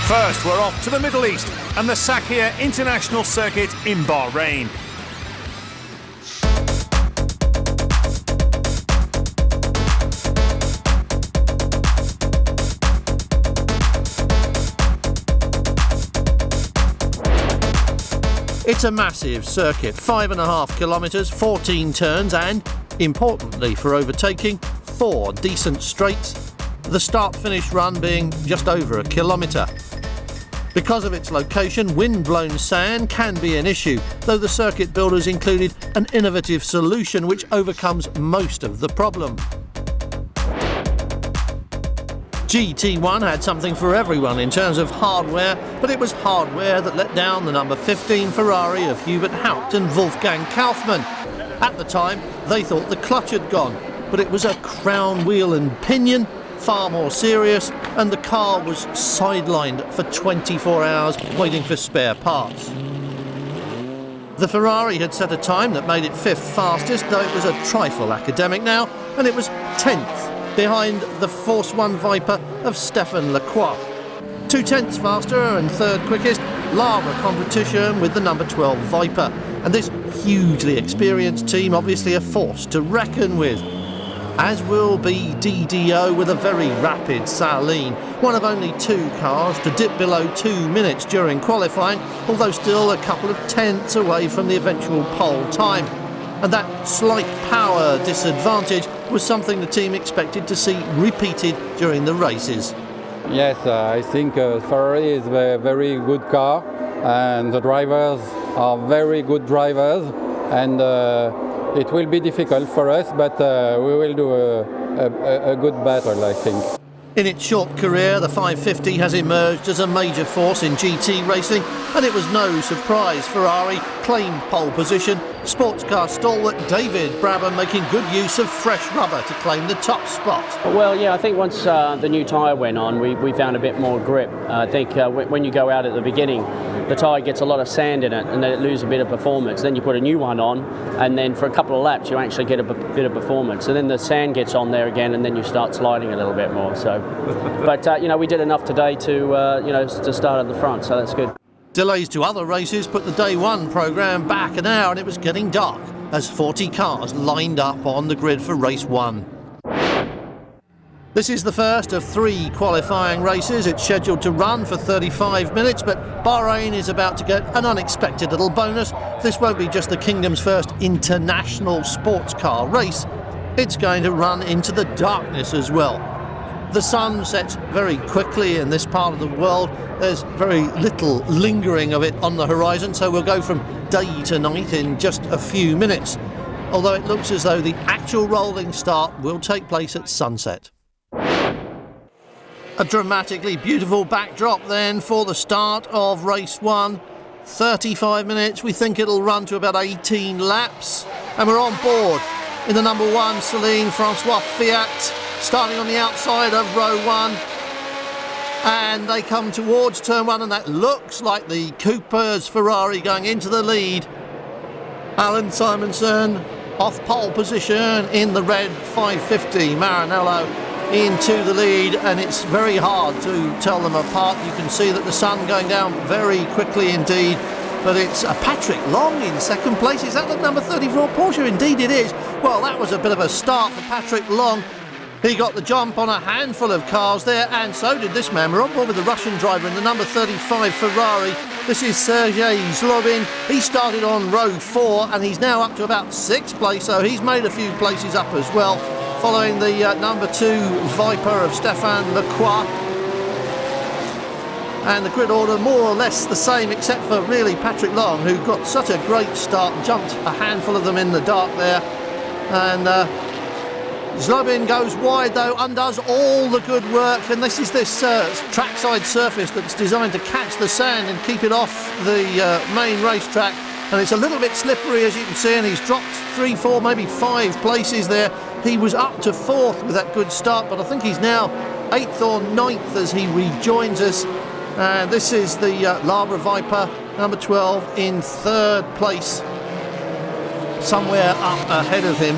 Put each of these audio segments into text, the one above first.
First, we're off to the Middle East and the SCCA International Circuit in Bahrain. It's a massive circuit, 5.5 kilometres, 14 turns and, importantly for overtaking, 4 decent straights, the start-finish run being just over a kilometre. Because of its location, wind-blown sand can be an issue, though the circuit builders included an innovative solution which overcomes most of the problem. GT1 had something for everyone in terms of hardware, but it was hardware that let down the number 15 Ferrari of Hubert Haupt and Wolfgang Kaufmann. At the time, they thought the clutch had gone, but it was a crown wheel and pinion, far more serious, and the car was sidelined for 24 hours waiting for spare parts. The Ferrari had set a time that made it 5th fastest, though it was a trifle academic now, and it was 10th. Behind the Force One Viper of Stéphane Lacroix. 2/10 faster and 3rd quickest, Lara competition with the number 12 Viper. And this hugely experienced team obviously a force to reckon with. As will be DDO with a very rapid Saleen, one of only 2 cars to dip below 2 minutes during qualifying, although still a couple of tenths away from the eventual pole time. And that slight power disadvantage was something the team expected to see repeated during the races. Yes, I think Ferrari is a very good car and the drivers are very good drivers, and it will be difficult for us, but we will do a good battle, I think. In its short career, the 550 has emerged as a major force in GT racing, and it was no surprise Ferrari claimed pole position. Sports car stalwart David Brabham making good use of fresh rubber to claim the top spot. Well, yeah, I think once the new tyre went on, we found a bit more grip. I think when you go out at the beginning, the tyre gets a lot of sand in it and then it loses a bit of performance. Then you put a new one on, and then for a couple of laps you actually get a bit of performance. And then the sand gets on there again, and then you start sliding a little bit more. So, but we did enough today to start at the front, so that's good. Delays to other races put the day one programme back an hour, and it was getting dark as 40 cars lined up on the grid for race 1. This is the first of 3 qualifying races. It's scheduled to run for 35 minutes, but Bahrain is about to get an unexpected little bonus. This won't be just the Kingdom's first international sports car race. It's going to run into the darkness as well. The sun sets very quickly in this part of the world. There's very little lingering of it on the horizon, so we'll go from day to night in just a few minutes. Although it looks as though the actual rolling start will take place at sunset. A dramatically beautiful backdrop then for the start of race 1. 35 minutes, we think it'll run to about 18 laps. And we're on board in the number 1 Celine Francois Fiat, starting on the outside of row 1. And they come towards turn 1, and that looks like the Cooper's Ferrari going into the lead. Alan Simonson off pole position in the red 550. Maranello into the lead, and it's very hard to tell them apart. You can see that the sun going down very quickly indeed. But it's Patrick Long in second place. Is that the number 34 Porsche? Indeed it is. Well, that was a bit of a start for Patrick Long. He got the jump on a handful of cars there, and so did this man. We're on board with the Russian driver in the number 35 Ferrari. This is Sergei Zlobin. He started on row 4, and he's now up to about 6th place, so he's made a few places up as well, following the number 2 Viper of Stéphane Lacroix. And the grid order more or less the same, except for really Patrick Long, who got such a great start, jumped a handful of them in the dark there. And Zlobin goes wide though, undoes all the good work, and this is this trackside surface that's designed to catch the sand and keep it off the main racetrack. And it's a little bit slippery, as you can see, and he's dropped 3, 4, maybe 5 places there. He was up to 4th with that good start, but I think he's now 8th or 9th as he rejoins us. And this is the Lara Viper, number 12, in 3rd place. Somewhere up ahead of him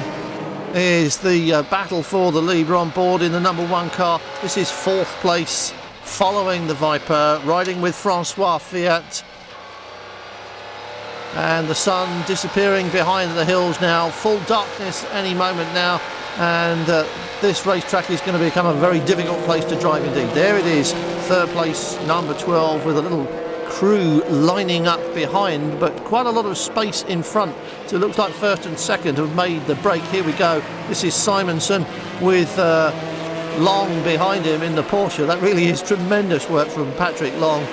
is the battle for the lead. We're on board in the number 1 car. This is 4th place following the Viper, riding with Francois Fiat. And the sun disappearing behind the hills now, full darkness any moment now, and this racetrack is going to become a very difficult place to drive indeed. There it is, third place, number 12, with a little crew lining up behind, but quite a lot of space in front. So it looks like first and second have made the break. Here we go. This is Simonson with Long behind him in the Porsche. That really is tremendous work from Patrick Long.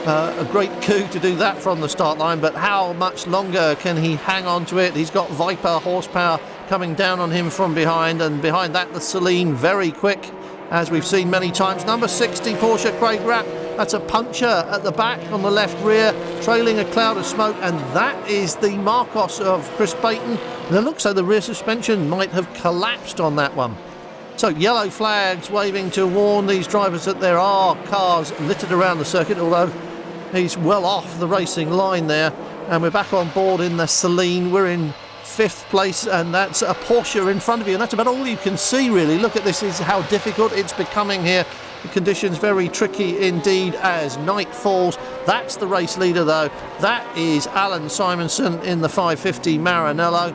A great coup to do that from the start line, but how much longer can he hang on to it? He's got Viper horsepower coming down on him from behind, and behind that the Celine, very quick, as we've seen many times. Number 60 Porsche, Craig Rapp, that's a puncture at the back on the left rear, trailing a cloud of smoke, and that is the Marcos of Chris Baton. And it looks like the rear suspension might have collapsed on that one. So yellow flags waving to warn these drivers that there are cars littered around the circuit, although he's well off the racing line there. And we're back on board in the Celine. We're in 5th place, and that's a Porsche in front of you, and that's about all you can see really. Look at this, is how difficult it's becoming here. The conditions very tricky indeed as night falls. That's the race leader though. That is Alan Simonson in the 550 Maranello.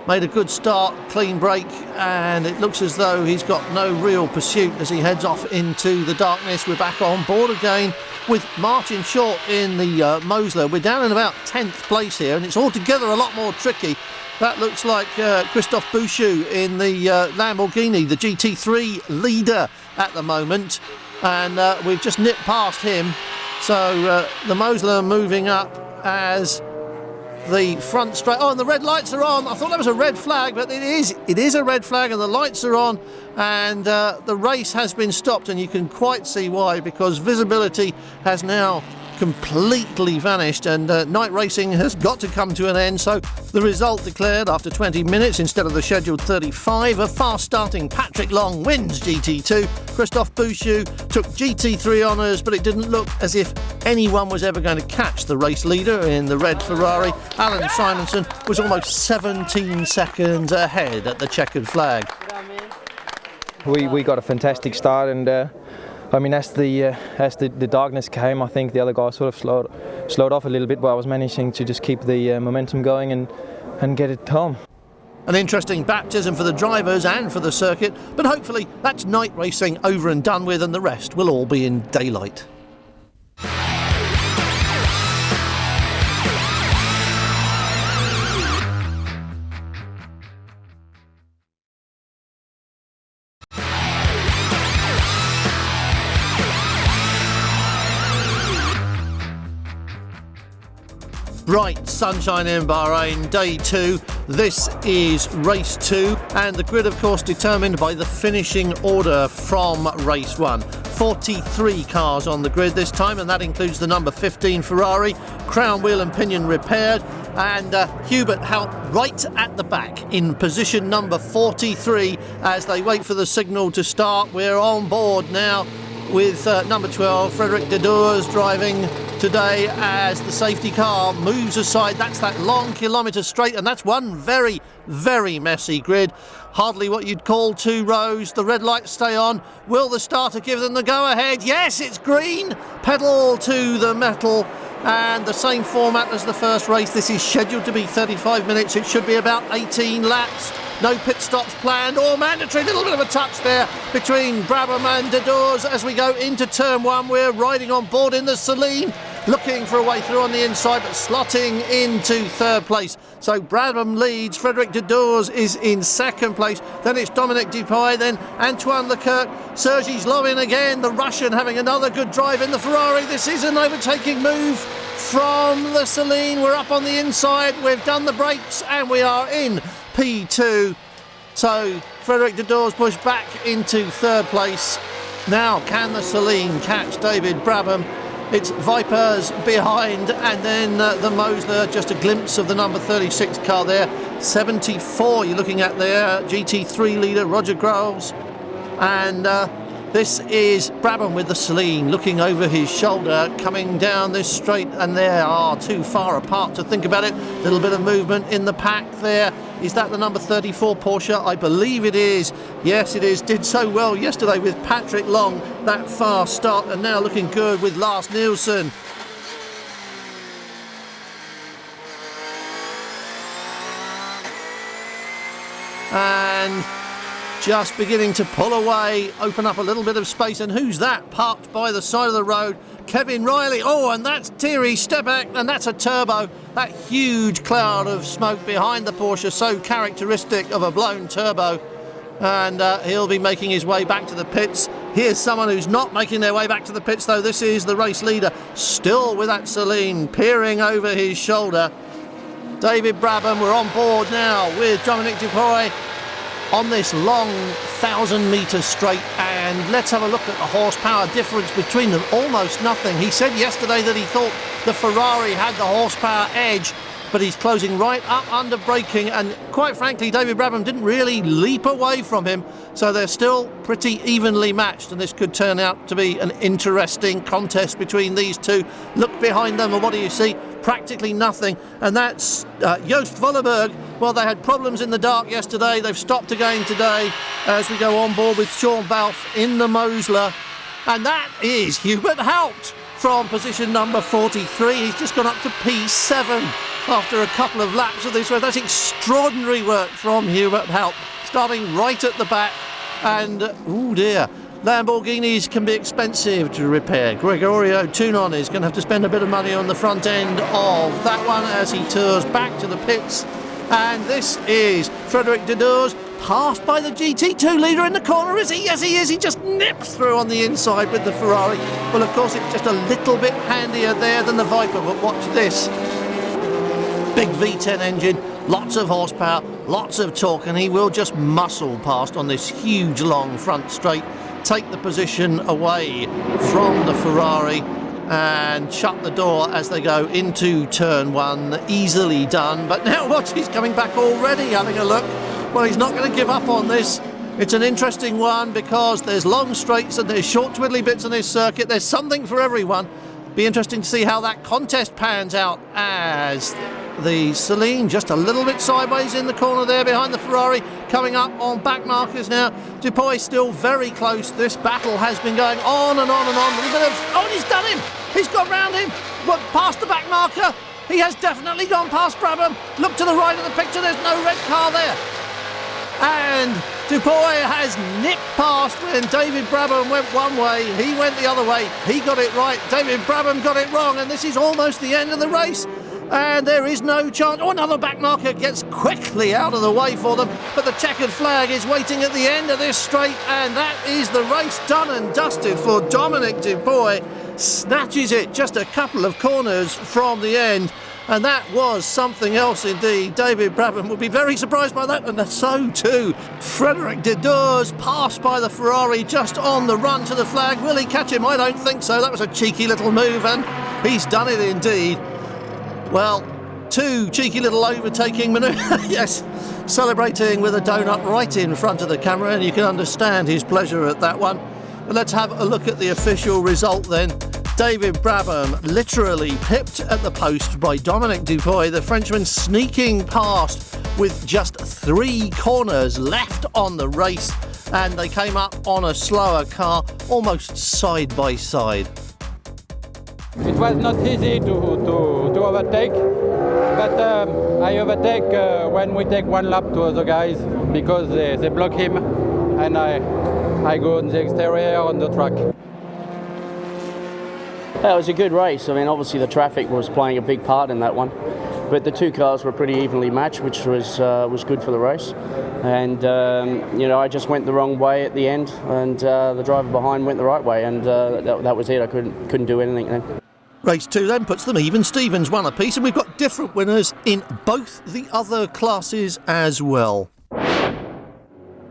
Made a good start, clean break, and it looks as though he's got no real pursuit as he heads off into the darkness. We're back on board again with Martin Short in the Mosler. We're down in about 10th place here, and it's altogether a lot more tricky. That looks like Christophe Bouchou in the Lamborghini, the GT3 leader at the moment, and we've just nipped past him. So the Mosler moving up as the front straight. Oh, and the red lights are on. I thought that was a red flag, but it is a red flag, and the lights are on, and the race has been stopped, and you can quite see why, because visibility has now completely vanished, and night racing has got to come to an end. So the result declared after 20 minutes instead of the scheduled 35. A fast starting Patrick Long wins GT2. Christophe Bouchou took GT3 honours, but it didn't look as if anyone was ever going to catch the race leader in the red Ferrari. Alan Simonson was almost 17 seconds ahead at the checkered flag. We got a fantastic start, and I mean, as the darkness came, I think the other guys sort of slowed off a little bit, but I was managing to just keep the momentum going and get it home. An interesting baptism for the drivers and for the circuit, but hopefully that's night racing over and done with, and the rest will all be in daylight. Bright sunshine in Bahrain, day 2. This is race 2, and the grid of course determined by the finishing order from race 1. 43 cars on the grid this time, and that includes the number 15 Ferrari, crown wheel and pinion repaired, and Hubert Haupt right at the back in position number 43 as they wait for the signal to start. We're on board now with number 12 Frederic Dedours driving today as the safety car moves aside. That's that long kilometre straight, and that's one very, very messy grid. Hardly what you'd call 2 rows. The red lights stay on. Will the starter give them the go-ahead? Yes, it's green. Pedal to the metal. And the same format as the first race. This is scheduled to be 35 minutes. It should be about 18 laps. No pit stops planned or mandatory. Little bit of a touch there between Brabham and Dedours as we go into turn 1. We're riding on board in the Celine, looking for a way through on the inside, but slotting into 3rd place. So Brabham leads, Frederic Dedours is in 2nd place, then it's Dominic Dupuy, then Antoine Leclerc, Sergei Zlovin again, the Russian having another good drive in the Ferrari. This is an overtaking move from the Celine. We're up on the inside, we've done the brakes, and we are in P2. So Frederic Dedours pushed back into 3rd place. Now can the Celine catch David Brabham? It's Vipers behind, and then the Mosler, just a glimpse of the number 36 car there. 74 you're looking at there, GT3 leader Roger Groves, and This is Brabham with the Celine looking over his shoulder, coming down this straight, and they are too far apart to think about it. Little bit of movement in the pack there. Is that the number 34 Porsche? I believe it is. Yes, it is. Did so well yesterday with Patrick Long, that fast start, and now looking good with Lars Nielsen. And just beginning to pull away, open up a little bit of space. And who's that parked by the side of the road? Kevin Riley. Oh, and that's Thierry Steback, and that's a turbo. That huge cloud of smoke behind the Porsche, so characteristic of a blown turbo. And he'll be making his way back to the pits. Here's someone who's not making their way back to the pits, though. This is the race leader, still with that Celine, peering over his shoulder. David Brabham, we're on board now with Dominic Dupuy on this long 1,000-metre straight, and let's have a look at the horsepower difference between them. Almost nothing. He said yesterday that he thought the Ferrari had the horsepower edge, but he's closing right up under braking, and quite frankly David Brabham didn't really leap away from him, so they're still pretty evenly matched, and this could turn out to be an interesting contest between these two. Look behind them, and what do you see? Practically nothing, and that's Joost Vollenberg. Well, they had problems in the dark yesterday. They've stopped again today as we go on board with Sean Balfe in the Mosler, and that is Hubert Haupt from position number 43. He's just gone up to P7 after a couple of laps of this race. That's extraordinary work from Hubert Haupt, starting right at the back, and oh dear, Lamborghinis can be expensive to repair. Gregorio Tunon is going to have to spend a bit of money on the front end of that one as he tours back to the pits. And this is Frederic Dedors, passed by the GT2 leader in the corner, is he? Yes, he is. He just nips through on the inside with the Ferrari. Well, of course, it's just a little bit handier there than the Viper, but watch this. Big V10 engine, lots of horsepower, lots of torque, and he will just muscle past on this huge long front straight, take the position away from the Ferrari and shut the door as they go into turn one. Easily done, but now watch, he's coming back already, having a look. Well, he's not going to give up on this. It's an interesting one because there's long straights and there's short twiddly bits on this circuit. There's something for everyone. Be interesting to see how that contest pans out as the Celine just a little bit sideways in the corner there behind the Ferrari, coming up on back markers now. Dupuy still very close. This battle has been going on and on and on. A little bit of, oh, and he's done him. He's got round him. What, past the back marker? He has definitely gone past Brabham. Look to the right of the picture. There's no red car there. And Dupuy has nipped past when David Brabham went one way, he went the other way. He got it right, David Brabham got it wrong, and this is almost the end of the race. And there is no chance. Oh, another back marker gets quickly out of the way for them, but the checkered flag is waiting at the end of this straight, and that is the race done and dusted for Dominic Dupuy. Snatches it just a couple of corners from the end. And that was something else indeed. David Brabham would be very surprised by that, and so too Frederic Dedors, passed by the Ferrari just on the run to the flag. Will he catch him? I don't think so. That was a cheeky little move, and he's done it indeed. Well, two cheeky little overtaking manoeuvres. Yes, celebrating with a donut right in front of the camera, and you can understand his pleasure at that one. But let's have a look at the official result then. David Brabham literally pipped at the post by Dominic Dupuy, the Frenchman sneaking past with just 3 corners left on the race, and they came up on a slower car, almost side by side. It was not easy to overtake, but I overtake when we take one lap to other guys because they block him, and I go on the exterior on the track. It was a good race. I mean, obviously the traffic was playing a big part in that one, but the two cars were pretty evenly matched, which was good for the race. And you know, I just went the wrong way at the end, and the driver behind went the right way, and that was it. I couldn't do anything then. Race 2 then puts them even. Stevens one apiece, and we've got different winners in both the other classes as well.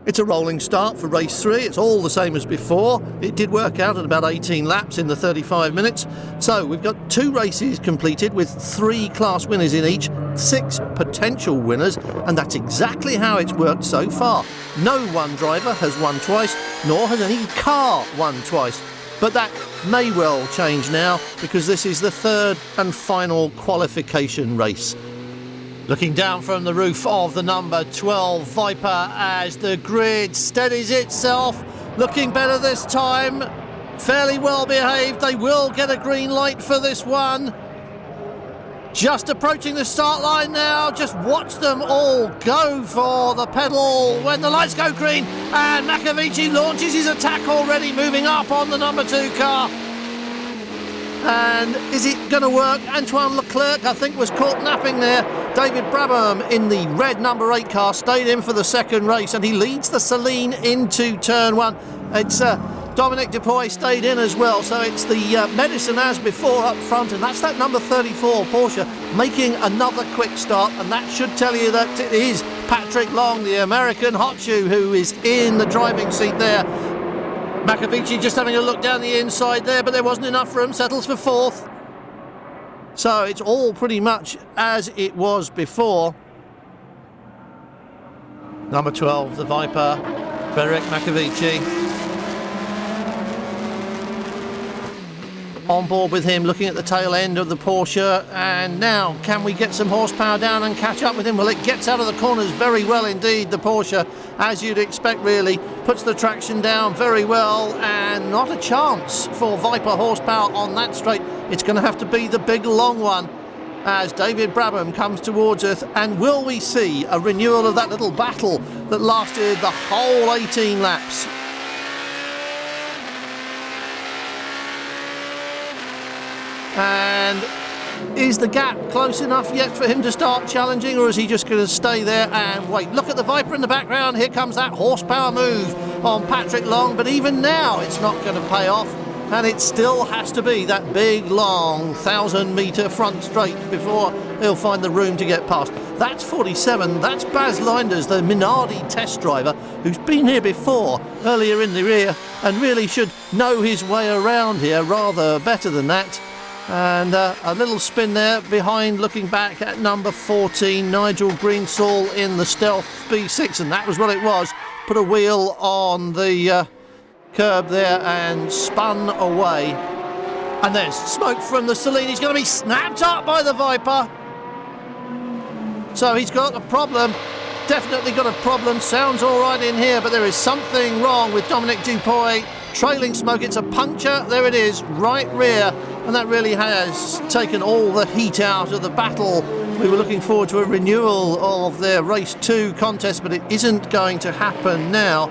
It's a rolling start for race 3. It's all the same as before. It did work out at about 18 laps in the 35 minutes. So we've got 2 races completed with 3 class winners in each, 6 potential winners, and that's exactly how it's worked so far. No one driver has won twice, nor has any car won twice. But that may well change now, because this is the 3rd and final qualification race. Looking down from the roof of the number 12 Viper as the grid steadies itself, looking better this time, fairly well behaved. They will get a green light for this one. Just approaching the start line now, just watch them all go for the pedal when the lights go green, and Makovici launches his attack already, moving up on the number 2 car. And is it going to work? Antoine Leclerc, I think, was caught napping there. David Brabham in the red number 8 car stayed in for the second race, and he leads the Saleen into turn 1. It's Dominic Dupuy stayed in as well, so it's the Medicine as before up front, and that's that number 34 Porsche making another quick start, and that should tell you that it is Patrick Long, the American hot shoe, who is in the driving seat there. Makovici just having a look down the inside there, but there wasn't enough for him, settles for 4th. So it's all pretty much as it was before. Number 12, the Viper, Frederic Makovici. On board with him, looking at the tail end of the Porsche, and now can we get some horsepower down and catch up with him? Well, it gets out of the corners very well indeed, the Porsche, as you'd expect really, puts the traction down very well, and not a chance for Viper horsepower on that straight. It's going to have to be the big long one as David Brabham comes towards us, and will we see a renewal of that little battle that lasted the whole 18 laps? And is the gap close enough yet for him to start challenging, or is he just going to stay there and wait? Look at the Viper in the background. Here comes that horsepower move on Patrick Long, but even now it's not going to pay off, and it still has to be that big long 1,000-metre front straight before he'll find the room to get past. That's 47. That's Baz Linders, the Minardi test driver, who's been here before earlier in the year and really should know his way around here rather better than that. And a little spin there behind, looking back at number 14, Nigel Greensall in the Stealth B6, and that was what it was. Put a wheel on the curb there and spun away. And there's smoke from the Saleen. He's going to be snapped up by the Viper. So he's got a problem. Definitely got a problem. Sounds all right in here, but there is something wrong with Dominic Dupuy. Trailing smoke, it's a puncture. There it is, right rear. And that really has taken all the heat out of the battle. We were looking forward to a renewal of their race 2 contest, but it isn't going to happen now.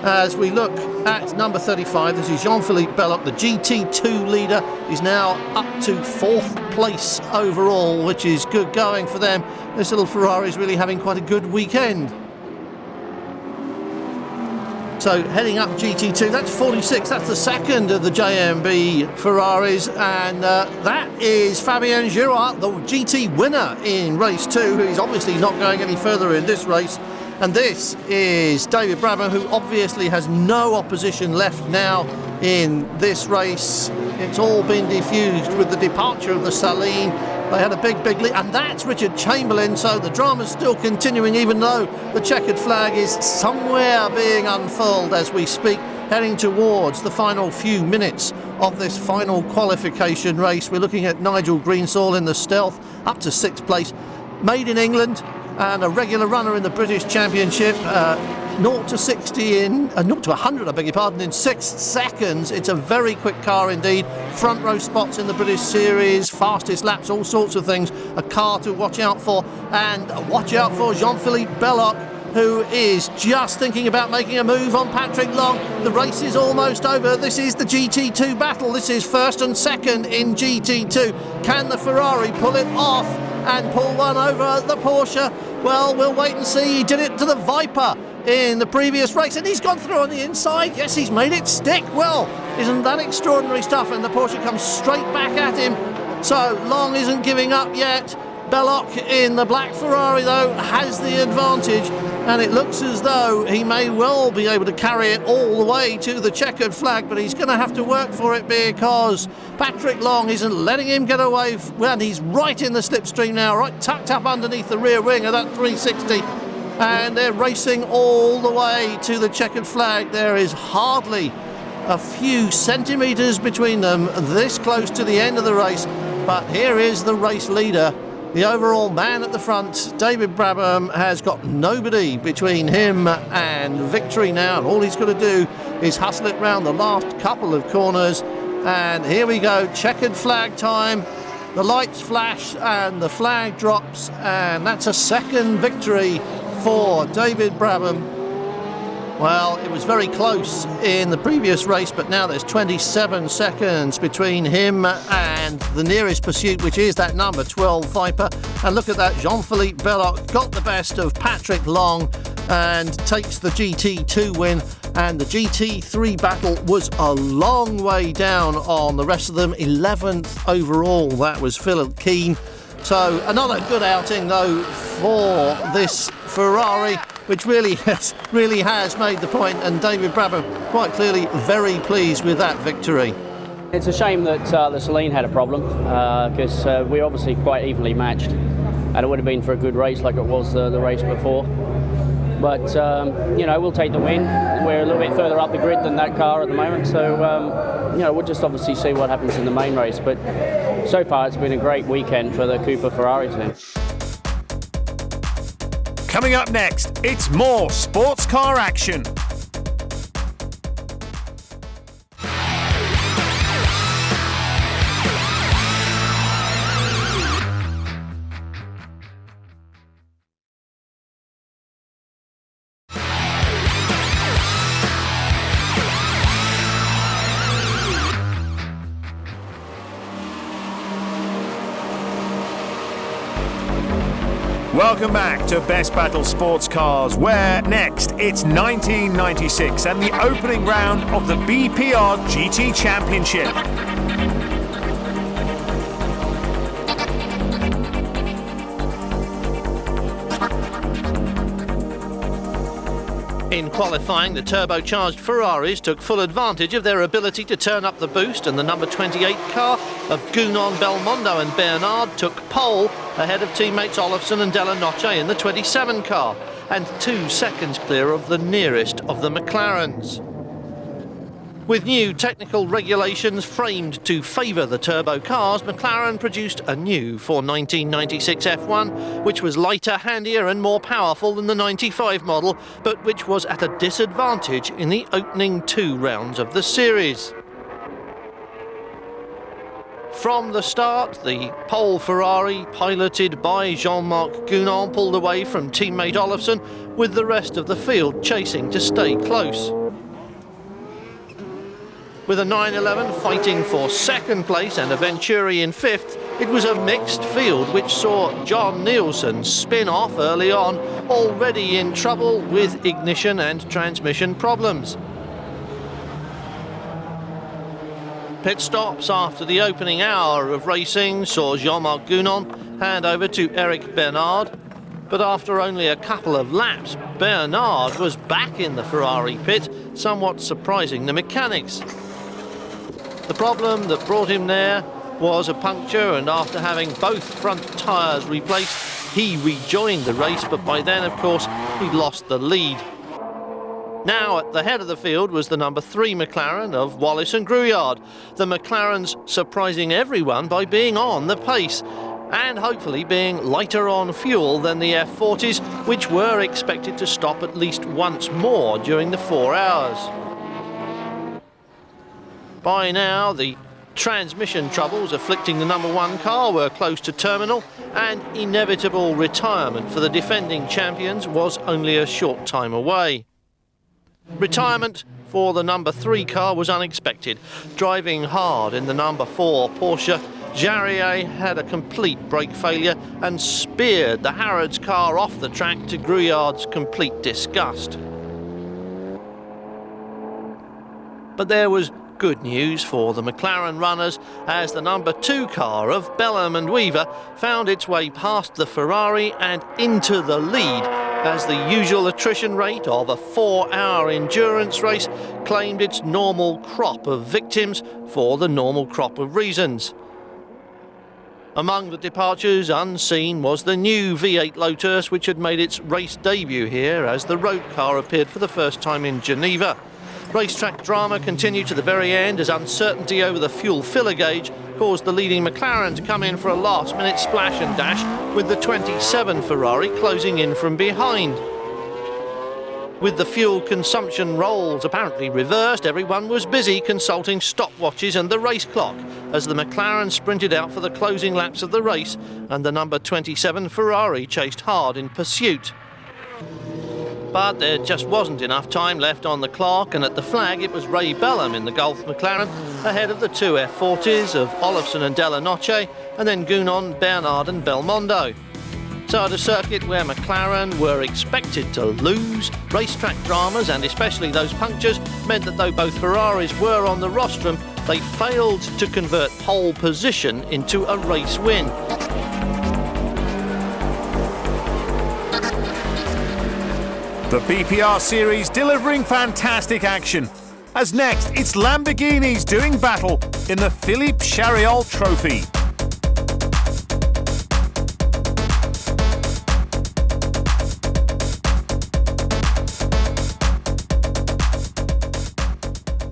As we look at number 35, this is Jean-Philippe Belloc, the GT2 leader, is now up to 4th place overall, which is good going for them. This little Ferrari is really having quite a good weekend. So heading up GT2, that's 46, that's the second of the JMB Ferraris, and that is Fabien Girard, the GT winner in race 2, who is obviously not going any further in this race. And this is David Brabham, who obviously has no opposition left now in this race. It's all been diffused with the departure of the Saleen. They had a big lead, and that's Richard Chamberlain, so the drama's still continuing, even though the checkered flag is somewhere being unfurled as we speak, heading towards the final few minutes of this final qualification race. We're looking at Nigel Greensall in the Stealth, up to 6th place, made in England, and a regular runner in the British Championship. 0 to 60 in 0 to 100, I beg your pardon, in 6 seconds. It's a very quick car indeed. Front row spots in the British Series, fastest laps, all sorts of things. A car to watch out for, and watch out for Jean-Philippe Belloc, who is just thinking about making a move on Patrick Long. The race is almost over. This is the GT2 battle. This is 1st and 2nd in GT2. Can the Ferrari pull it off and pull one over the Porsche? Well, we'll wait and see. He did it to the Viper in the previous race, and he's gone through on the inside. Yes, he's made it stick. Well, isn't that extraordinary stuff? And the Porsche comes straight back at him. So Long isn't giving up yet. Belloc in the black Ferrari, though, has the advantage. and it looks as though he may well be able to carry it all the way to the checkered flag, but he's going to have to work for it because Patrick Long isn't letting him get away, and he's right in the slipstream now, right tucked up underneath the rear wing of that 360, and they're racing all the way to the checkered flag. There is hardly a few centimetres between them, this close to the end of the race, but here is the race leader. The overall man at the front, David Brabham, has got nobody between him and victory now, and all he's got to do is hustle it round the last couple of corners. And here we go, checkered flag time. The lights flash and the flag drops, and that's a second victory for David Brabham. Well, it was very close in the previous race, but now there's 27 seconds between him and the nearest pursuit, which is that number 12 Viper. And look at that, Jean-Philippe Belloc got the best of Patrick Long and takes the GT2 win. And the GT3 battle was a long way down on the rest of them. 11th overall, that was Philip Keane. So another good outing though for this Ferrari, which really has made the point, and David Brabham quite clearly very pleased with that victory. It's a shame that the Celine had a problem because we're obviously quite evenly matched, and it would have been for a good race like it was the race before. But you know, we'll take the win. We're a little bit further up the grid than that car at the moment, so you know, we'll just obviously see what happens in the main race. But so far, it's been a great weekend for the Cooper Ferrari team. Coming up next, it's more sports car action. Welcome back to Best Battle Sports Cars, where next it's 1996 and the opening round of the BPR GT Championship. In qualifying, the turbocharged Ferraris took full advantage of their ability to turn up the boost, and the number 28 car of Gounon, Belmondo and Bernard took pole ahead of teammates Olofsson and Della Noce in the 27 car, and 2 seconds clear of the nearest of the McLarens. With new technical regulations framed to favour the turbo cars, McLaren produced a new for 1996 F1, which was lighter, handier and more powerful than the 95 model, but which was at a disadvantage in the opening 2 rounds of the series. From the start, the pole Ferrari, piloted by Jean-Marc Gounon, pulled away from teammate Olofsson, with the rest of the field chasing to stay close. With a 911 fighting for second place and a Venturi in 5th, it was a mixed field which saw John Nielsen spin off early on, already in trouble with ignition and transmission problems. Pit stops after the opening hour of racing saw Jean-Marc Gounon hand over to Eric Bernard, but after only a couple of laps, Bernard was back in the Ferrari pit, somewhat surprising the mechanics. The problem that brought him there was a puncture, and after having both front tyres replaced, he rejoined the race, but by then, of course, he'd lost the lead. Now at the head of the field was the number 3 McLaren of Wallace and Grouillard, the McLarens surprising everyone by being on the pace and hopefully being lighter on fuel than the F40s, which were expected to stop at least once more during the 4 hours. By now, the transmission troubles afflicting the number 1 car were close to terminal, and inevitable retirement for the defending champions was only a short time away. Retirement for the number 3 car was unexpected. Driving hard in the number 4 Porsche, Jarrier had a complete brake failure and speared the Harrods car off the track to Grouillard's complete disgust. But there was good news for the McLaren runners, as the number 2 car of Bellham and Weaver found its way past the Ferrari and into the lead as the usual attrition rate of a 4-hour endurance race claimed its normal crop of victims for the normal crop of reasons. Among the departures unseen was the new V8 Lotus, which had made its race debut here as the road car appeared for the first time in Geneva. Racetrack drama continued to the very end as uncertainty over the fuel filler gauge caused the leading McLaren to come in for a last-minute splash and dash, with the 27 Ferrari closing in from behind. With the fuel consumption roles apparently reversed, everyone was busy consulting stopwatches and the race clock as the McLaren sprinted out for the closing laps of the race and the number 27 Ferrari chased hard in pursuit. But there just wasn't enough time left on the clock, and at the flag it was Ray Bellum in the Gulf McLaren ahead of the two F40s of Olofsson and Della Noce, and then Gounon, Bernard and Belmondo. So at a circuit where McLaren were expected to lose, racetrack dramas and especially those punctures meant that though both Ferraris were on the rostrum, they failed to convert pole position into a race win. The BPR series delivering fantastic action. As next, it's Lamborghinis doing battle in the Philippe Chariot Trophy.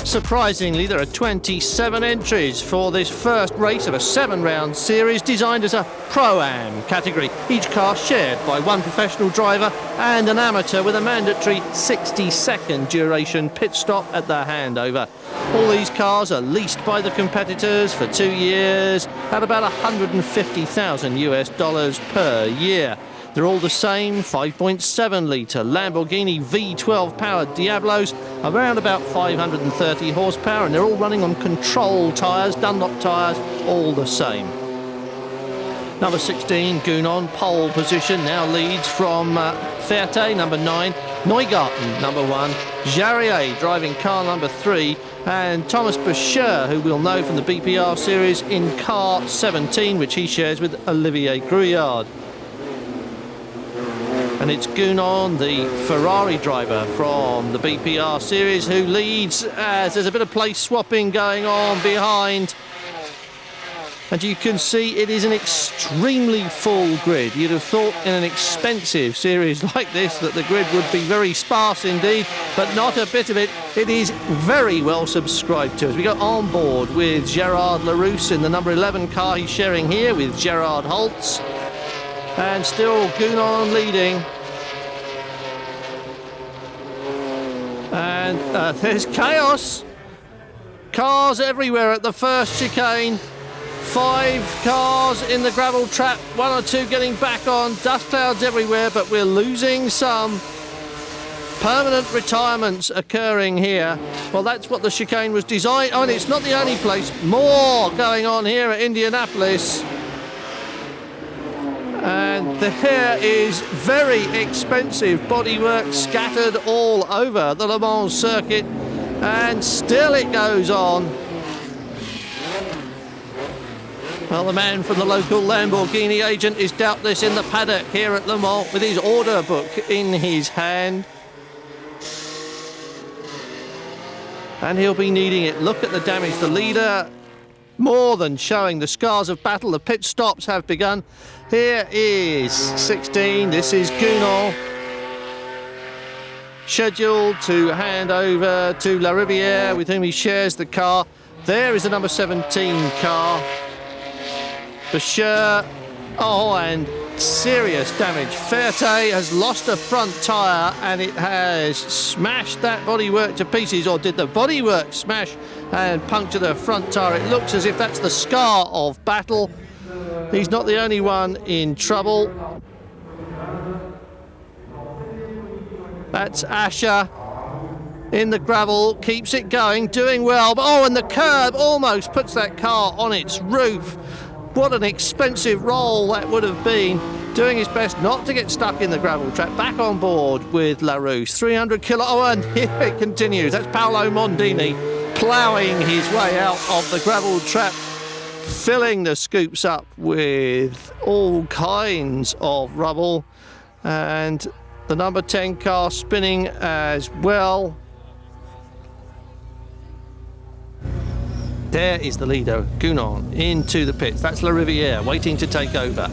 Surprisingly, there are 27 entries for this first race of a 7-round series designed as a Pro-Am category, each car shared by one professional driver and an amateur with a mandatory 60-second duration pit stop at the handover. All these cars are leased by the competitors for 2 years at about $150,000 US per year. They're all the same 5.7 litre Lamborghini V12 powered Diablos, around about 530 horsepower, and they're all running on control tyres, Dunlop tyres, all the same. Number 16, Gounon, pole position, now leads from Ferte, number 9, Neugarten, number 1, Jarier driving car number 3, and Thomas Boucher, who we'll know from the BPR series, in car 17, which he shares with Olivier Grouillard. And it's Gounon, the Ferrari driver from the BPR series, who leads as there's a bit of place swapping going on behind. And you can see it is an extremely full grid. You'd have thought in an expensive series like this that the grid would be very sparse indeed, but not a bit of it. It is very well subscribed to. As we go on board with Gerard Larousse in the number 11 car he's sharing here with Gerard Holtz. And still Gounon leading. And there's chaos. Cars everywhere at the first chicane. 5 cars in the gravel trap, 1 or 2 getting back on. Dust clouds everywhere, but we're losing some. Permanent retirements occurring here. Well, that's what the chicane was designed. Oh, and it's not the only place. More going on here at Indianapolis. And there is very expensive bodywork scattered all over the Le Mans circuit, and still it goes on. Well, the man from the local Lamborghini agent is doubtless in the paddock here at Le Mans with his order book in his hand. And he'll be needing it. Look at the damage. The leader, more than showing the scars of battle. The pit stops have begun. Here is 16. This is Gounon, scheduled to hand over to La Riviere, with whom he shares the car. There is the number 17 car. Boucher, oh, and serious damage. Ferte has lost a front tyre and it has smashed that bodywork to pieces, or did the bodywork smash and puncture the front tyre? It looks as if that's the scar of battle. He's not the only one in trouble. That's Asher in the gravel, keeps it going, doing well. But, oh, and the curb almost puts that car on its roof. What an expensive roll that would have been. Doing his best not to get stuck in the gravel trap. Back on board with Larousse. 300 kilo. Oh, and here it continues. That's Paolo Mondini ploughing his way out of the gravel trap, filling the scoops up with all kinds of rubble. And The number 10 car spinning as well. There is the leader, Gounon, into the pits. That's La Riviere waiting to take over.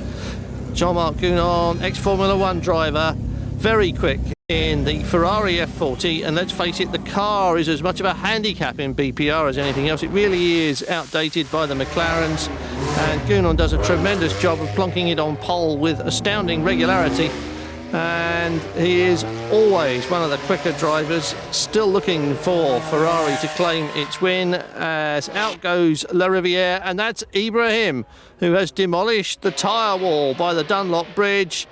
Jean-Marc Gounon, ex-Formula 1 driver, very quick in the Ferrari F40, and let's face it, the car is as much of a handicap in BPR as anything else. It really is outdated by the McLarens, and Gounon does a tremendous job of plonking it on pole with astounding regularity, and he is always one of the quicker drivers, still looking for Ferrari to claim its win, as out goes La Riviere, and that's Ibrahim, who has demolished the tyre wall by the Dunlop Bridge.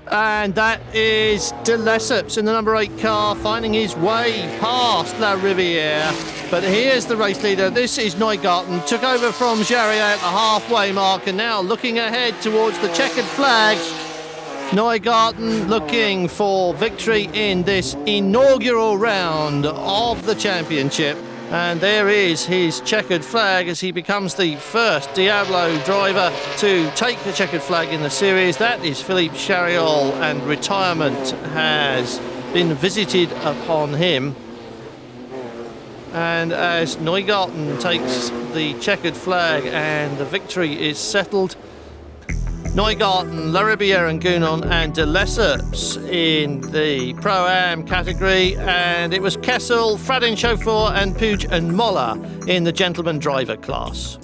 And that is De Lesseps in the number 8 car, finding his way past La Riviere. But here's the race leader. This is Neugarten, took over from Jarier at the halfway mark, and now looking ahead towards the checkered flag. Neugarten looking for victory in this inaugural round of the championship. And there is his checkered flag as he becomes the first Diablo driver to take the checkered flag in the series. That is Philippe Chariol, and retirement has been visited upon him. And as Neugarten takes the checkered flag and the victory is settled, Neugarten, La Riviere and Gounon and De Lesseps in the Pro-Am category, and it was Kessel, Fradin Chauffeur and Puig and Moller in the gentleman driver class.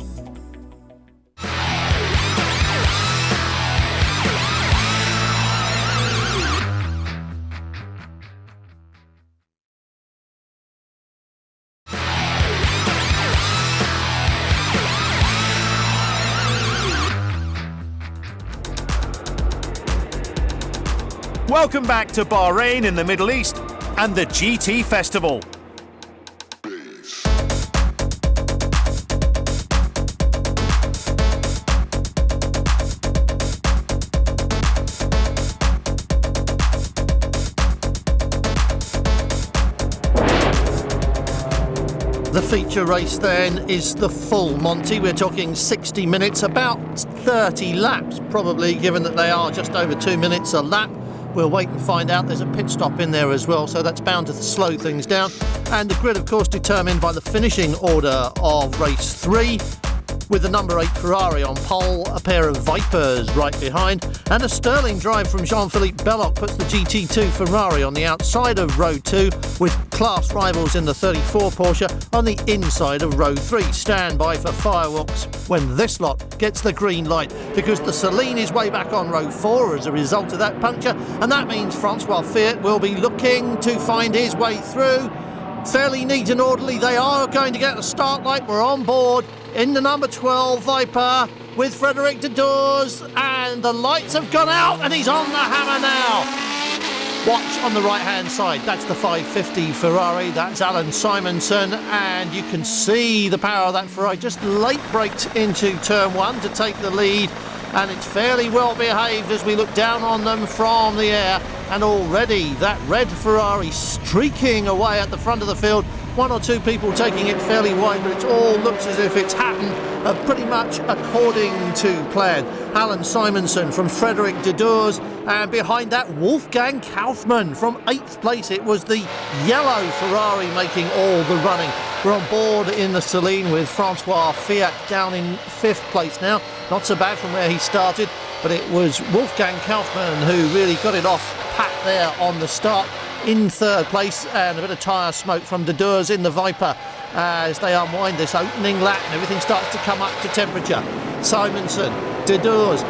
Welcome back to Bahrain in the Middle East and the GT Festival. The feature race then is the full Monty. We're talking 60 minutes, about 30 laps probably, given that they are just over 2 minutes a lap. We'll wait and find out. There's a pit stop in there as well, so that's bound to slow things down. And the grid, of course, determined by the finishing order of race 3, with the number 8 Ferrari on pole, a pair of Vipers right behind, and a sterling drive from Jean-Philippe Belloc puts the GT2 Ferrari on the outside of row 2, with class rivals in the 34 Porsche on the inside of row 3. Stand by for fireworks when this lot gets the green light, because the Celine is way back on row 4 as a result of that puncture, and that means Francois Fiat will be looking to find his way through. Fairly neat and orderly. They are going to get a start light. We're on board in the number 12 Viper with Frédéric Dedors, and the lights have gone out and he's on the hammer now. Watch on the right hand side, that's the 550 Ferrari, that's Alan Simonsen, and you can see the power of that Ferrari. Just late braked into turn 1 to take the lead, and it's fairly well behaved as we look down on them from the air. And already that red Ferrari streaking away at the front of the field. 1 or 2 people taking it fairly wide, but it all looks as if it's happened pretty much according to plan. Alan Simonsen from Frédéric Dedors, and behind that Wolfgang Kaufmann from 8th place. It was the yellow Ferrari making all the running. We're on board in the Celine with Francois Fiat down in 5th place now. Not so bad from where he started, but it was Wolfgang Kaufmann who really got it off pat there on the start. In 3rd place, and a bit of tyre smoke from Dedors in the Viper as they unwind this opening lap and everything starts to come up to temperature. Simonsen, Dedors,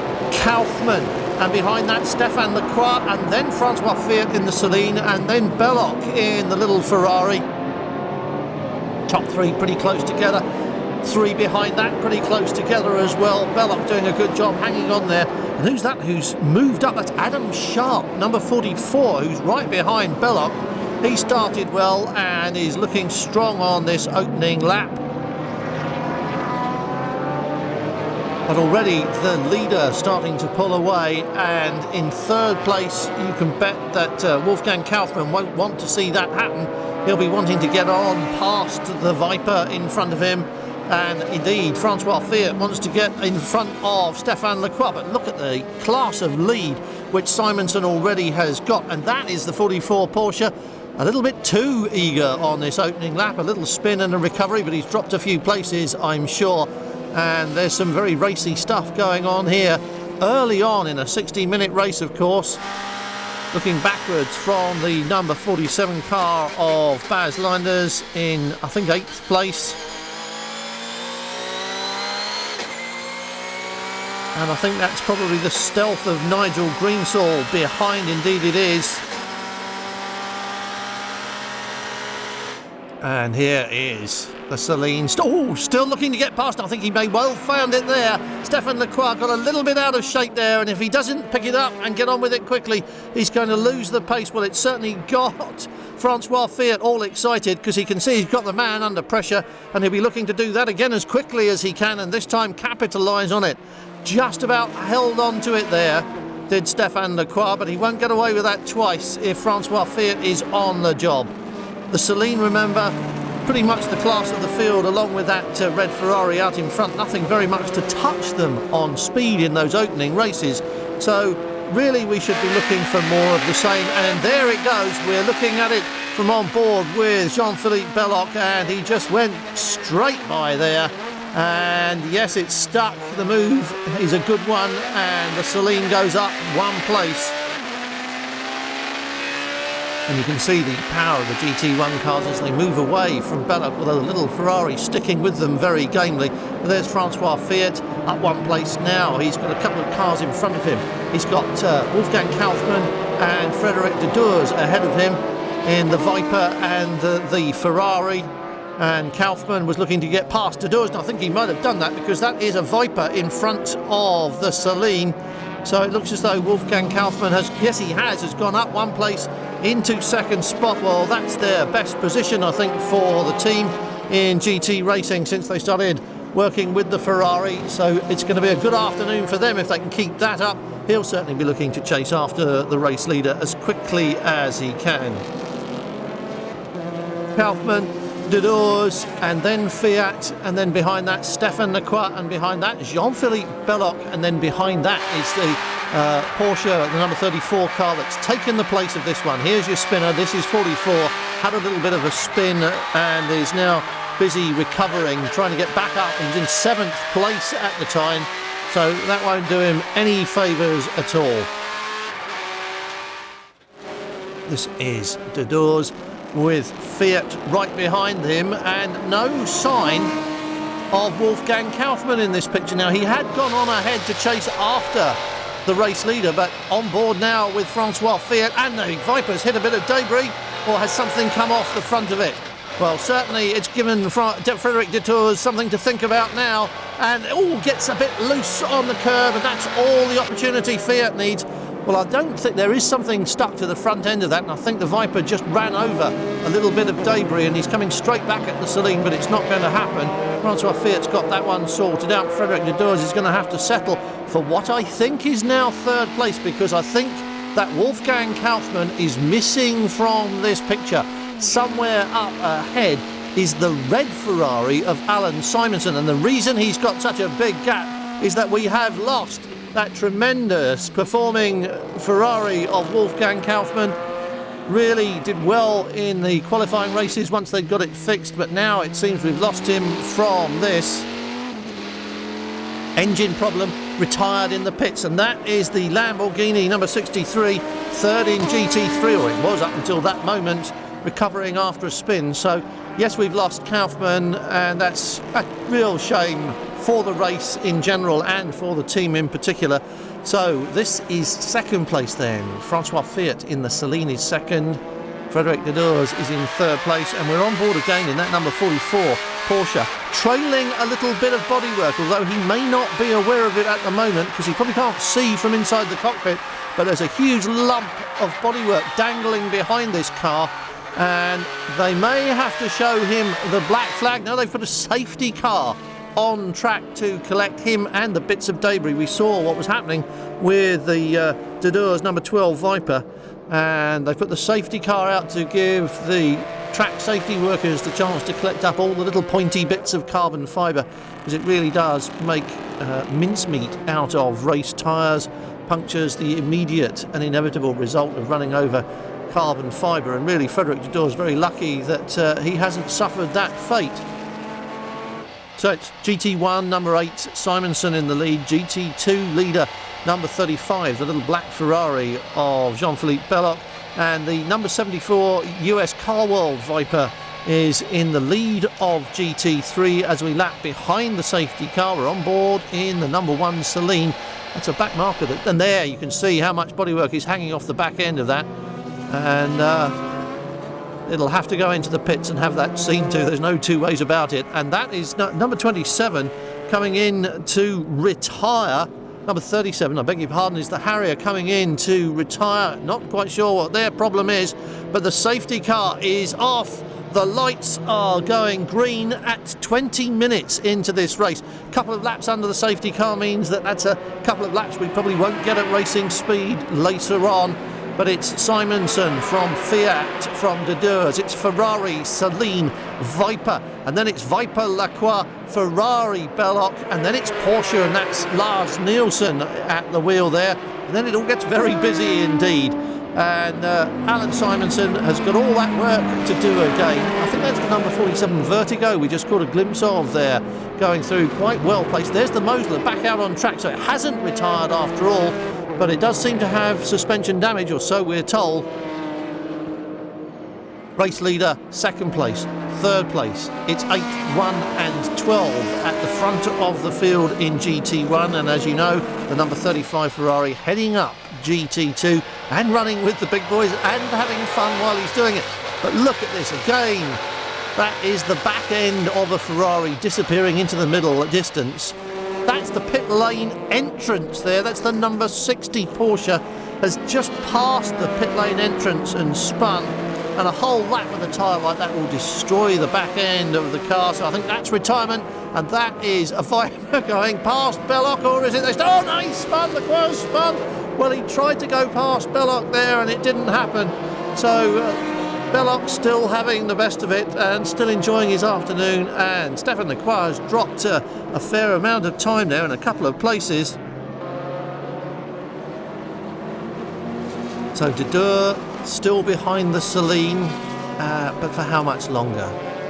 Kaufmann, and behind that Stéphane Lecroix, and then Francois Fiat in the Celine, and then Belloc in the little Ferrari. Top 3 pretty close together. 3 behind that pretty close together as well. Belloc doing a good job hanging on there. And who's that who's moved up? That's Adam Sharp, number 44, who's right behind Belloc. He started well and is looking strong on this opening lap. But already the leader starting to pull away, and in 3rd place you can bet that Wolfgang Kaufmann won't want to see that happen. He'll be wanting to get on past the Viper in front of him. And indeed, Francois Fiat wants to get in front of Stéphane Lecroix. But look at the class of lead which Simonson already has got, and that is the 44 Porsche. A little bit too eager on this opening lap, a little spin and a recovery, but he's dropped a few places, I'm sure. And there's some very racy stuff going on here early on in a 60-minute race, of course. Looking backwards from the number 47 car of Baz Linders in, I think, 8th place. And I think that's probably the stealth of Nigel Greensall behind, indeed it is. And here is the Celine. Oh, still looking to get past. I think he may well found it there. Stéphane Leclerc got a little bit out of shape there, and if he doesn't pick it up and get on with it quickly, he's going to lose the pace. Well, it certainly got Francois Fiat all excited, because he can see he's got the man under pressure, and he'll be looking to do that again as quickly as he can, and this time capitalise on it. Just about held on to it there, did Stéphane Leclerc, but he won't get away with that twice if Francois Fiat is on the job. The Celine, remember, pretty much the class of the field, along with that red Ferrari out in front. Nothing very much to touch them on speed in those opening races. So really we should be looking for more of the same. And there it goes. We're looking at it from on board with Jean-Philippe Belloc, and he just went straight by there. And yes, it's stuck. The move is a good one, and the Celine goes up one place. And you can see the power of the GT1 cars as they move away from Belloc, although the little Ferrari sticking with them very gamely. But there's Francois Fiat up one place now. He's got a couple of cars in front of him. He's got Wolfgang Kaufmann and Frédéric Dedurs ahead of him in the Viper and the Ferrari. And Kaufmann was looking to get past Dedurs, and I think he might have done that because that is a Viper in front of the Celine. So it looks as though Wolfgang Kaufmann has gone up one place into second spot. Well, that's their best position, I think, for the team in GT racing since they started working with the Ferrari. So it's going to be a good afternoon for them if they can keep that up. He'll certainly be looking to chase after the race leader as quickly as he can. Kaufmann, Dedurs, and then Fiat, and then behind that Stéphane Leclerc, and behind that Jean-Philippe Belloc, and then behind that is the Porsche, the number 34 car that's taken the place of this one. Here's your spinner. This is 44, had a little bit of a spin and is now busy recovering, trying to get back up, and he's in 7th place at the time, so that won't do him any favours at all. This is Dedurs with Fiat right behind him, and no sign of Wolfgang Kaufmann in this picture. Now, he had gone on ahead to chase after the race leader, but on board now with Francois Fiat, and the Viper's hit a bit of debris, or has something come off the front of it? Well, certainly it's given Frédéric Dedurs something to think about now, and gets a bit loose on the curb, and that's all the opportunity Fiat needs. Well, I don't think there is something stuck to the front end of that, and I think the Viper just ran over a little bit of debris, and he's coming straight back at the Celine, but it's not going to happen. Francois Fiat's got that one sorted out. Frédéric Dedurs is going to have to settle for what I think is now 3rd place, because I think that Wolfgang Kaufmann is missing from this picture. Somewhere up ahead is the red Ferrari of Alan Simonson, and the reason he's got such a big gap is that we have lost that tremendous performing Ferrari of Wolfgang Kaufmann. Really did well in the qualifying races once they'd got it fixed, but now it seems we've lost him from this. Engine problem, retired in the pits, and that is the Lamborghini number 63, 3rd in GT3, or it was up until that moment, recovering after a spin. So yes, we've lost Kaufmann, and that's a real shame for the race in general and for the team in particular. So this is 2nd place then. Francois Fiat in the Celine is 2nd. Frédéric Dedurs is in 3rd place, and we're on board again in that number 44 Porsche, trailing a little bit of bodywork, although he may not be aware of it at the moment because he probably can't see from inside the cockpit, but there's a huge lump of bodywork dangling behind this car, and they may have to show him the black flag. Now they've put a safety car on track to collect him and the bits of debris. We saw what was happening with the Dedurs number 12 Viper, and they put the safety car out to give the track safety workers the chance to collect up all the little pointy bits of carbon fibre, because it really does make mincemeat out of race tyres. punctures the immediate and inevitable result of running over carbon fibre. And really, Frederick Dedeur is very lucky that he hasn't suffered that fate. So it's GT1, number 8, Simonsen in the lead. GT2 leader, number 35, the little black Ferrari of Jean-Philippe Belloc. And the number 74 US Car World Viper is in the lead of GT3 as we lap behind the safety car. We're on board in the number 1 Celine. That's a back marker. And there you can see how much bodywork is hanging off the back end of that. And it'll have to go into the pits and have that seen to. There's no two ways about it. And that is number 27 coming in to retire. Number 37, I beg your pardon, is the Harrier coming in to retire. Not quite sure what their problem is, but the safety car is off. The lights are going green at 20 minutes into this race. A couple of laps under the safety car means that that's a couple of laps we probably won't get at racing speed later on. But it's Simonsen from Fiat, from Dedeurs, it's Ferrari, Celine, Viper, and then it's Viper Lacroix, Ferrari, Belloc, and then it's Porsche, and that's Lars Nielsen at the wheel there. And then it all gets very busy indeed. And Alan Simonsen has got all that work to do again. I think that's the number 47 Vertigo we just caught a glimpse of there, going through quite well placed. There's the Mosler back out on track, so it hasn't retired after all, but it does seem to have suspension damage, or so we're told. Race leader, second place, third place. It's 8, 1 and 12 at the front of the field in GT1, and as you know, the number 35 Ferrari heading up GT2 and running with the big boys and having fun while he's doing it. But look at this again. That is the back end of a Ferrari disappearing into the middle distance. That's the pit lane entrance there. That's the number 60 Porsche has just passed the pit lane entrance and spun. And a whole lap with a tyre like that will destroy the back end of the car. So I think that's retirement. And that is a Viper going past Belloc, or is it this? Oh no, he spun, the Quo spun. Well, he tried to go past Belloc there and it didn't happen. So Belloc still having the best of it and still enjoying his afternoon. And Stefan Lacroix has dropped a fair amount of time there in a couple of places. So Dedeur still behind the Celine, but for how much longer?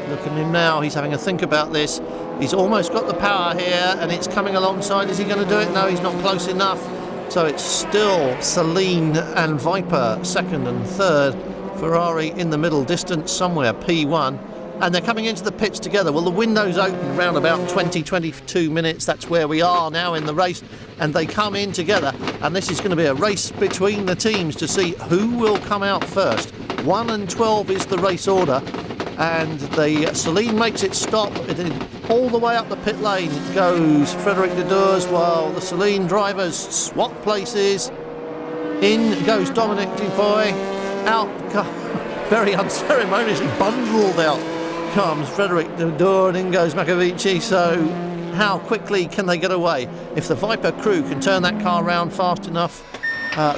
Look at him now, he's having a think about this. He's almost got the power here and it's coming alongside. Is he going to do it? No, he's not close enough. So it's still Celine and Viper second and third. Ferrari in the middle distance somewhere, P1. And they're coming into the pits together. Well, the window's open around about 20-22 minutes. That's where we are now in the race. And they come in together. And this is going to be a race between the teams to see who will come out first. 1 and 12 is the race order. And the Celine makes its stop. All the way up the pit lane goes Frederick Dedeurs, while the Celine drivers swap places. In goes Dominic Dupuy. Out, very unceremoniously bundled out comes Frederick Dedeurs, and in goes Makovici. So how quickly can they get away? If the Viper crew can turn that car round fast enough,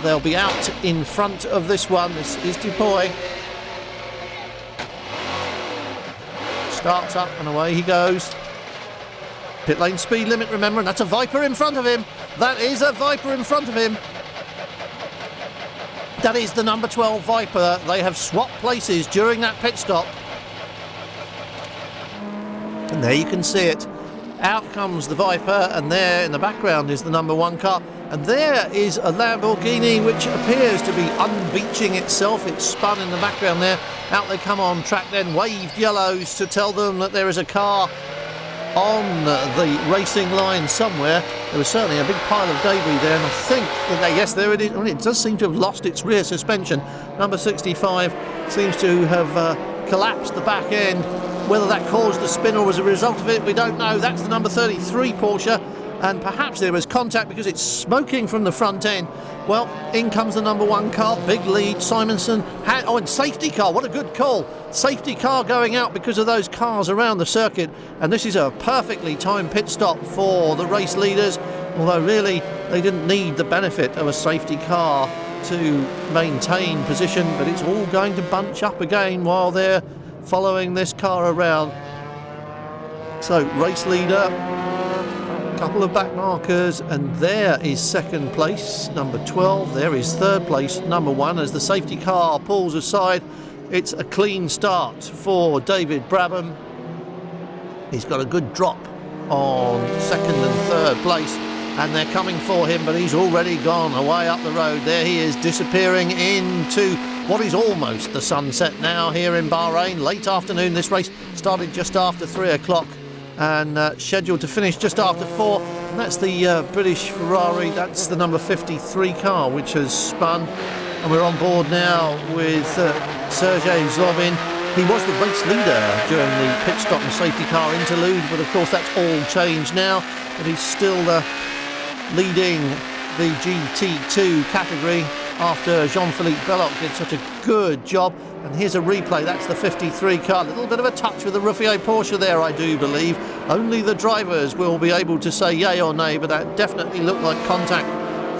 they'll be out in front of this one. This is Dupuy. Starts up and away he goes. Pit lane speed limit, remember, and that's a Viper in front of him. That is a Viper in front of him. That is the number 12 Viper. They have swapped places during that pit stop. And there you can see it. Out comes the Viper, and there in the background is the number 1 car. And there is a Lamborghini which appears to be unbeaching itself. It's spun in the background there. Out they come on track then, waved yellows to tell them that there is a car on the racing line somewhere. There was certainly a big pile of debris there, and I think that, yes, there it is. It does seem to have lost its rear suspension. Number 65 seems to have collapsed the back end. Whether that caused the spin or was a result of it, we don't know. That's the number 33 Porsche, and perhaps there was contact because it's smoking from the front end. Well, in comes the number 1 car, big lead. Simonsen and safety car, what a good call. Safety car going out because of those cars around the circuit, and this is a perfectly timed pit stop for the race leaders, although really they didn't need the benefit of a safety car to maintain position, but it's all going to bunch up again while they're following this car around. So race leader couple of back markers, and there is second place, number 12. There is third place, number 1, as the safety car pulls aside. It's a clean start for David Brabham. He's got a good drop on second and third place, and they're coming for him, but he's already gone away up the road. There he is, disappearing into what is almost the sunset now here in Bahrain. Late afternoon. This race started just after 3 o'clock and scheduled to finish just after 4. And that's the British Ferrari. That's the number 53 car which has spun, and we're on board now with Sergei Zlobin. He was the race leader during the pit stop and safety car interlude, but of course that's all changed now. But he's still leading the GT2 category after Jean-Philippe Belloc did such a good job. And here's a replay. That's the 53 car. A little bit of a touch with the Ruffier Porsche there, I do believe. Only the drivers will be able to say yay or nay, but that definitely looked like contact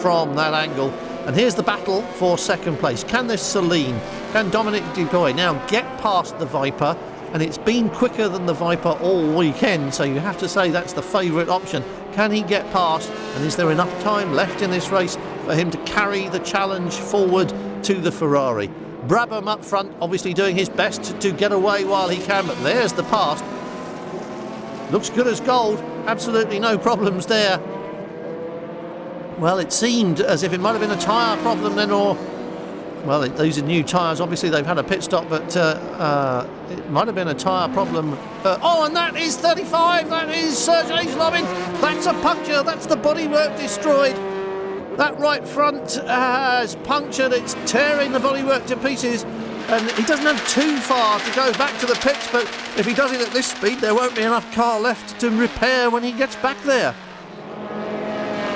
from that angle. And here's the battle for second place. Can this Celine, can Dominic Dupuy now get past the Viper? And it's been quicker than the Viper all weekend, so you have to say that's the favourite option. Can he get past? And is there enough time left in this race for him to carry the challenge forward to the Ferrari? Brabham up front, obviously doing his best to get away while he can, but there's the pass. Looks good as gold. Absolutely no problems there. Well, it seemed as if it might have been a tyre problem then, or... Well, these are new tyres. Obviously, they've had a pit stop, but it might have been a tyre problem. Oh, and that is 35. That is Sergei Zlobin. That's a puncture. That's the bodywork destroyed. That right front has punctured. It's tearing the bodywork to pieces. And he doesn't have too far to go back to the pits, but if he does it at this speed, there won't be enough car left to repair when he gets back there.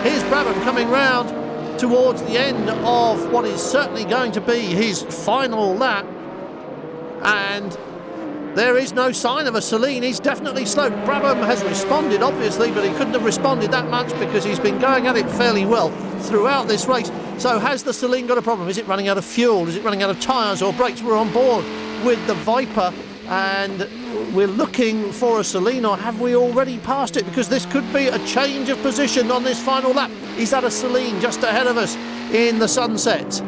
Here's Brabham coming round towards the end of what is certainly going to be his final lap, and there is no sign of a Celine. He's definitely slow. Brabham has responded, obviously, but he couldn't have responded that much because he's been going at it fairly well throughout this race. So has the Celine got a problem? Is it running out of fuel? Is it running out of tyres or brakes? We're on board with the Viper, and we're looking for a Celine, or have we already passed it? Because this could be a change of position on this final lap. Is that a Celine just ahead of us in the sunset?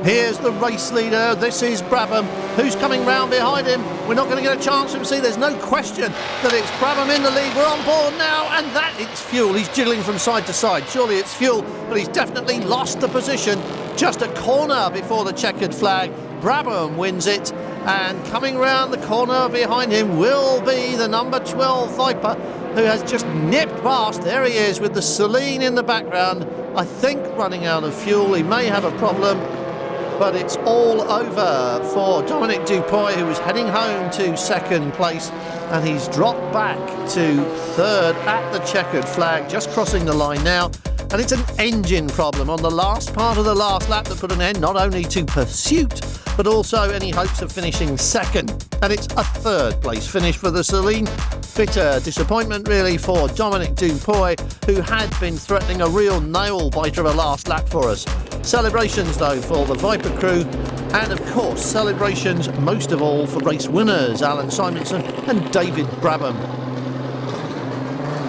Here's the race leader. This is Brabham, who's coming round behind him. We're not going to get a chance to see. There's no question that it's Brabham in the lead. We're on board now, and that it's fuel. He's jiggling from side to side. Surely it's fuel, but he's definitely lost the position. Just a corner before the checkered flag. Brabham wins it, and coming round the corner behind him will be the number 12 Viper, who has just nipped past. There he is with the Celine in the background. I think running out of fuel. He may have a problem, but it's all over for Dominic Dupuy, who was heading home to second place, and he's dropped back to third at the checkered flag, just crossing the line now. And it's an engine problem on the last part of the last lap that put an end not only to pursuit, but also any hopes of finishing second. And it's a third place finish for the Celine. Bitter disappointment really for Dominic Dupuy, who had been threatening a real nail-biter of a last lap for us. Celebrations though for the Viper crew, and of course celebrations most of all for race winners Alan Simonson and David Brabham.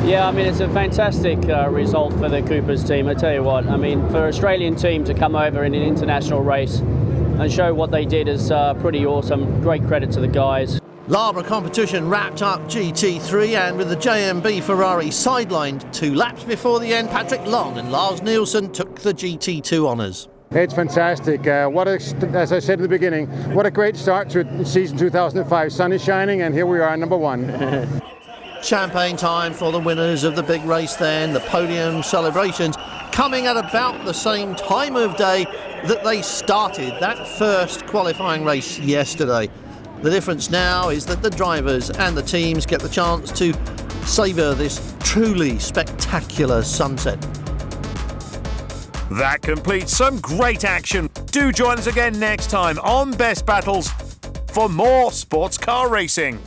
Yeah, I mean, it's a fantastic result for the Coopers team. I tell you what, I mean, for an Australian team to come over in an international race and show what they did is pretty awesome. Great credit to the guys. Labra competition wrapped up GT3, and with the JMB Ferrari sidelined 2 laps before the end, Patrick Long and Lars Nielsen took the GT2 honours. It's fantastic. As I said in the beginning, what a great start to season 2005. Sun is shining, and here we are, number 1. Champagne time for the winners of the big race then. The podium celebrations coming at about the same time of day that they started that first qualifying race yesterday. The difference now is that the drivers and the teams get the chance to savour this truly spectacular sunset. That completes some great action. Do join us again next time on Best Battles for more sports car racing.